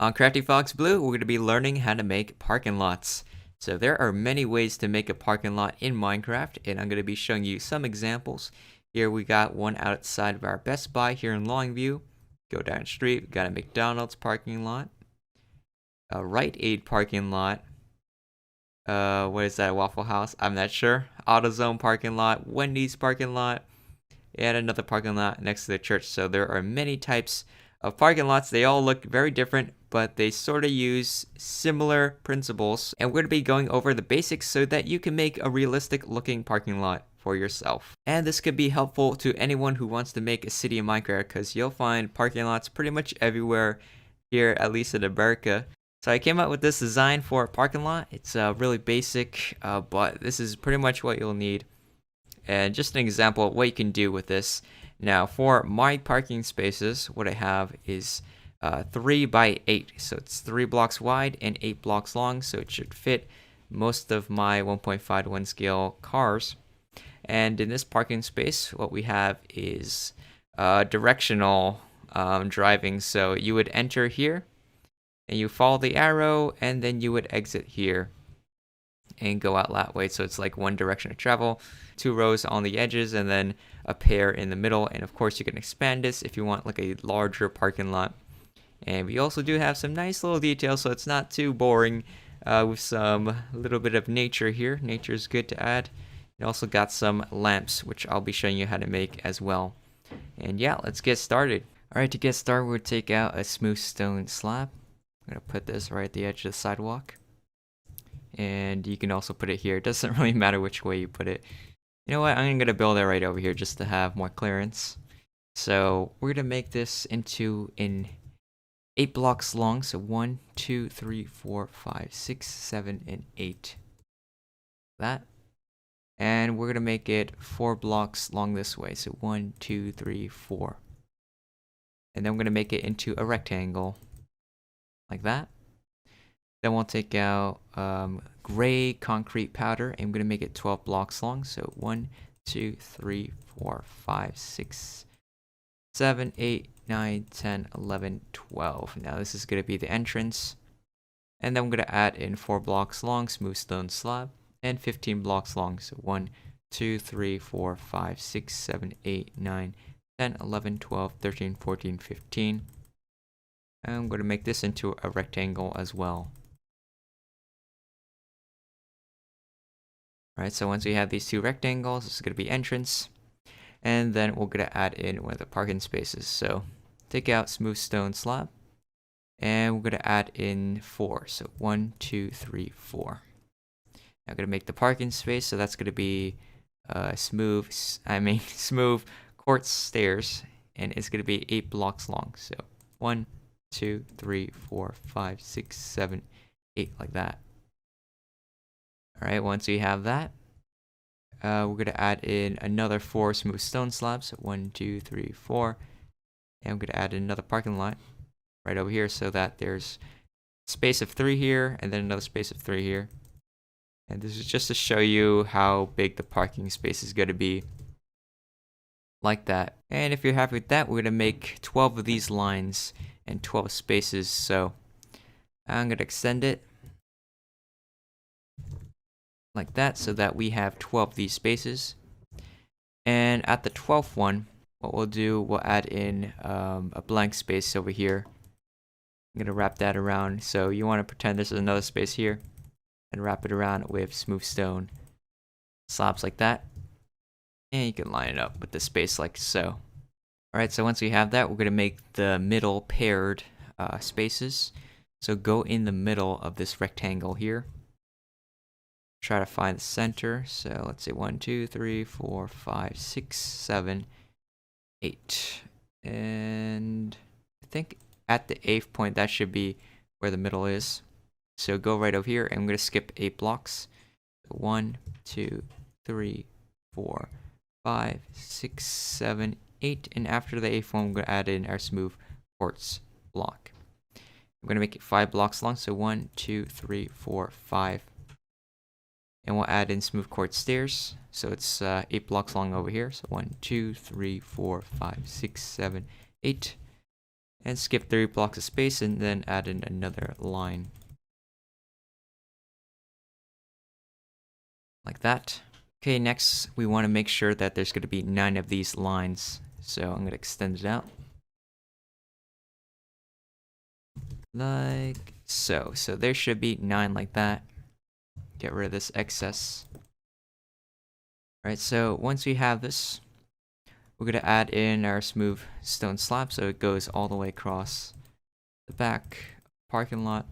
On Crafty Fox Blue, we're going to be learning how to make parking lots. So there are many ways to make a parking lot in Minecraft, and I'm going to be showing you some examples. Here we got one outside of our Best Buy here in Longview. Go down the street, we got a McDonald's parking lot, a Rite Aid parking lot. What is that, Waffle House? I'm not sure. AutoZone parking lot, Wendy's parking lot, and another parking lot next to the church. So there are many types of parking lots. They all look very different, but they sort of use similar principles. And we're going to be going over the basics so that you can make a realistic looking parking lot for yourself. And this could be helpful to anyone who wants to make a city in Minecraft, because you'll find parking lots pretty much everywhere here, at least in America. So I came up with this design for a parking lot. It's really basic, but this is pretty much what you'll need. And just an example of what you can do with this. Now, for my parking spaces, what I have is 3 by 8. So it's 3 blocks wide and 8 blocks long. So it should fit most of my 1.5 to 1 scale cars. And in this parking space, what we have is directional driving. So you would enter here, and you follow the arrow, and then you would exit here and go out that way. So it's like one direction of travel, 2 rows on the edges, and then a pair in the middle. And of course, you can expand this if you want like a larger parking lot. And we also do have some nice little details, so it's not too boring, with some little bit of nature here. Nature is good to add. It also got some lamps, which I'll be showing you how to make as well. And yeah, let's get started. Alright, to get started, we'll take out a smooth stone slab. I'm going to put this right at the edge of the sidewalk. And you can also put it here. It doesn't really matter which way you put it. You know what? I'm going to build it right over here just to have more clearance. So we're going to make this into an 8 blocks long. So 1, 2, 3, 4, 5, 6, 7, and 8. That. And we're going to make it 4 blocks long this way. So 1, 2, 3, 4. And then we're going to make it into a rectangle. Like that. Then we'll take out gray concrete powder, and I'm going to make it 12 blocks long. So 1, 2, 3, 4, 5, 6, 7, 8, 9, 10, 11, 12. Now this is going to be the entrance. And then I'm going to add in 4 blocks long smooth stone slab and 15 blocks long. So 1, 2, 3, 4, 5, 6, 7, 8, 9, 10, 11, 12, 13, 14, 15. And I'm going to make this into a rectangle as well. Alright, so once we have these 2 rectangles, this is going to be entrance. And then we're going to add in one of the parking spaces. So take out smooth stone slab. And we're going to add in 4. So 1, 2, 3, 4. Now I'm going to make the parking space. So that's going to be smooth quartz stairs. And it's going to be 8 blocks long. So 1, 2, 3, 4, 5, 6, 7, 8, like that. Alright, once we have that, we're going to add in another 4 smooth stone slabs. 1, 2, 3, 4. And I'm going to add another parking lot right over here so that there's a space of 3 here and then another space of 3 here. And this is just to show you how big the parking space is going to be. Like that. And if you're happy with that, we're going to make 12 of these lines and 12 spaces. So I'm going to extend it like that so that we have 12 of these spaces. And at the 12th one, what we'll do, we'll add in a blank space over here. I'm going to wrap that around. So you want to pretend there's another space here and wrap it around with smooth stone slabs like that. And you can line it up with the space like so. Alright, so once we have that, we're going to make the middle paired spaces. So go in the middle of this rectangle here. Try to find the center. So let's say 1, 2, 3, 4, 5, 6, 7, 8. And I think at the 8th point, that should be where the middle is. So go right over here, and I'm going to skip 8 blocks. 1, 2, 3, 4, 5, 6, 7, 8. And after the 8th one, I'm going to add in our smooth quartz block. I'm going to make it 5 blocks long. So 1, 2, 3, 4, 5. And we'll add in smooth quartz stairs. So it's 8 blocks long over here. So 1, 2, 3, 4, 5, 6, 7, 8. And skip 3 blocks of space and then add in another line. Like that. Okay, next we want to make sure that there's going to be 9 of these lines. So I'm going to extend it out. Like so. So there should be 9 like that. Get rid of this excess. Alright, so once we have this, we're going to add in our smooth stone slab so it goes all the way across the back parking lot,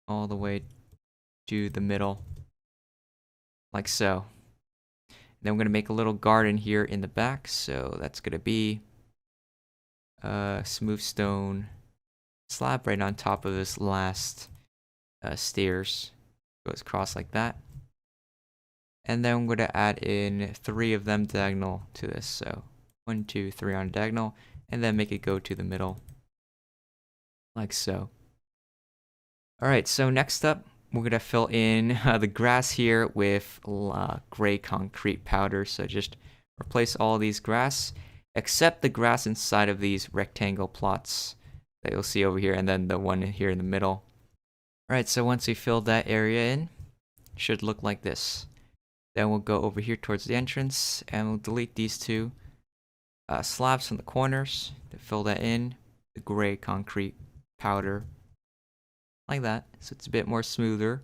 all the way to the middle, like so. Then we're going to make a little garden here in the back, so that's going to be a smooth stone slab right on top of this last stairs. Goes across like that. And then I'm going to add in 3 of them diagonal to this. So 1, 2, 3 on diagonal, and then make it go to the middle, like so. Alright, so next up, we're going to fill in the grass here with gray concrete powder. So just replace all these grass, except the grass inside of these rectangle plots that you'll see over here, and then the one here in the middle. Alright, so once we fill that area in, it should look like this. Then we'll go over here towards the entrance, and we'll delete these 2 slabs from the corners to fill that in, the gray concrete powder, like that, so it's a bit more smoother.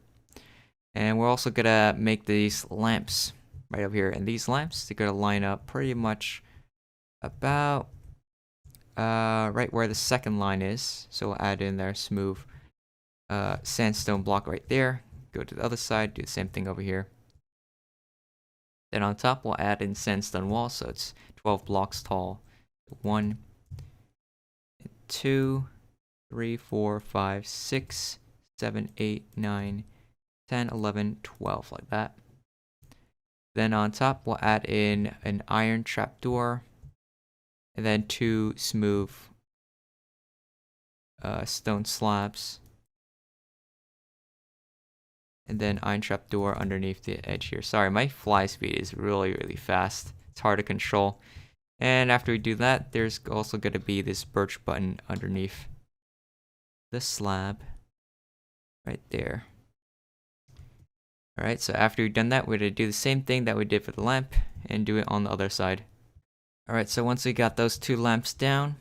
And we're also gonna make these lamps right over here, and these lamps, they're gonna line up pretty much about right where the second line is. So we'll add in their smooth sandstone block right there, go to the other side, do the same thing over here. Then on top, we'll add in sandstone wall, so it's 12 blocks tall. 1, 2, 3, 4, 5, 6, 7, 8, 9, 10, 11, 12, like that. Then on top, we'll add in an iron trapdoor, and then 2 smooth stone slabs. And then iron trapdoor underneath the edge here. Sorry, my fly speed is really, really fast. It's hard to control. And after we do that, there's also going to be this birch button underneath the slab right there. Alright, so after we've done that, we're going to do the same thing that we did for the lamp and do it on the other side. Alright, so once we got those 2 lamps down,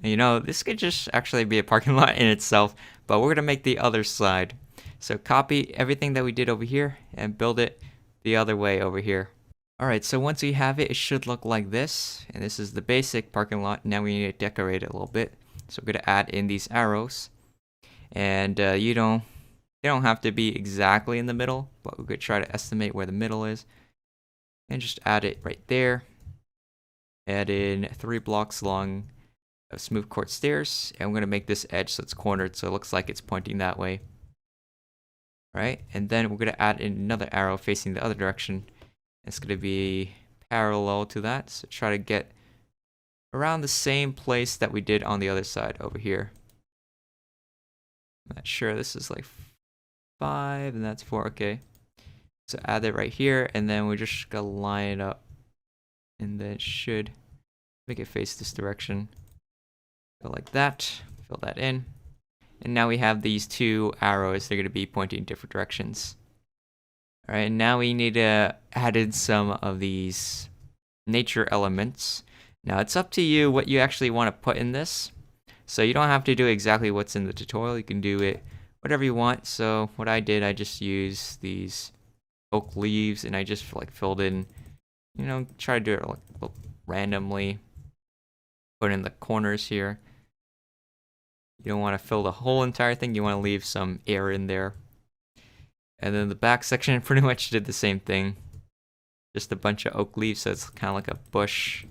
you know, this could just actually be a parking lot in itself, but we're going to make the other side. So copy everything that we did over here and build it the other way over here. Alright, so once we have it, it should look like this. And this is the basic parking lot. Now we need to decorate it a little bit. So we're going to add in these arrows. And they don't have to be exactly in the middle, but we could try to estimate where the middle is. And just add it right there. Add in 3 blocks long of smooth quartz stairs. And I'm going to make this edge so it's cornered so it looks like it's pointing that way. Right, and then we're going to add in another arrow facing the other direction. It's going to be parallel to that, so try to get around the same place that we did on the other side over here. I'm not sure, this is like 5 and that's 4, okay. So add it right here, and then we're just going to line it up. And then it should make it face this direction. Go like that, fill that in. And now we have these 2 arrows. They're going to be pointing in different directions. Alright, and now we need to add in some of these nature elements. Now it's up to you what you actually want to put in this. So you don't have to do exactly what's in the tutorial. You can do it whatever you want. So what I did, I just used these oak leaves and I just like filled in, you know, try to do it like randomly. Put in the corners here. You don't want to fill the whole entire thing. You want to leave some air in there. And then the back section pretty much did the same thing. Just a bunch of oak leaves, so it's kind of like a bush.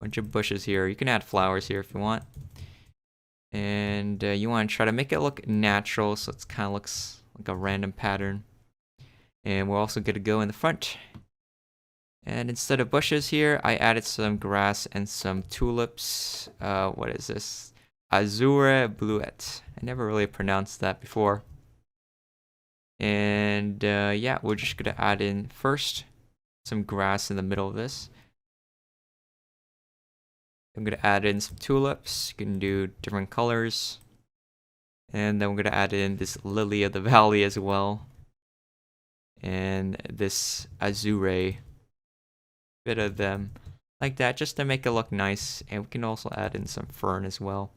Bunch of bushes here. You can add flowers here if you want. And you want to try to make it look natural, so it kind of looks like a random pattern. And we're also going to go in the front. And instead of bushes here, I added some grass and some tulips. What is this? Azure Bluet. I never really pronounced that before. And yeah, we're just going to add in first some grass in the middle of this. I'm gonna add in some tulips. You can do different colors. And then we're gonna add in this lily of the valley as well. And this azure. Bit of them like that just to make it look nice. And we can also add in some fern as well.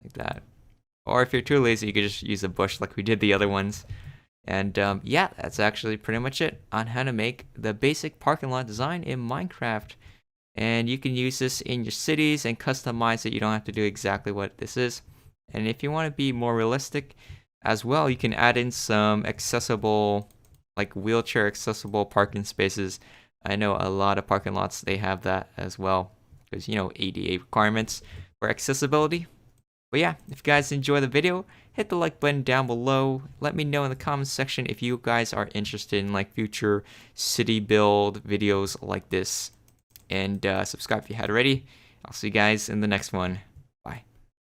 Like that. Or if you're too lazy, you could just use a bush like we did the other ones. And yeah, that's actually pretty much it on how to make the basic parking lot design in Minecraft. And you can use this in your cities and customize it. You don't have to do exactly what this is. And if you want to be more realistic as well, you can add in some accessible, like wheelchair accessible parking spaces. I know a lot of parking lots, they have that as well. Because, you know, ADA requirements for accessibility. But yeah, if you guys enjoy the video, hit the like button down below. Let me know in the comments section if you guys are interested in like future city build videos like this. And subscribe if you hadn't already. I'll see you guys in the next one.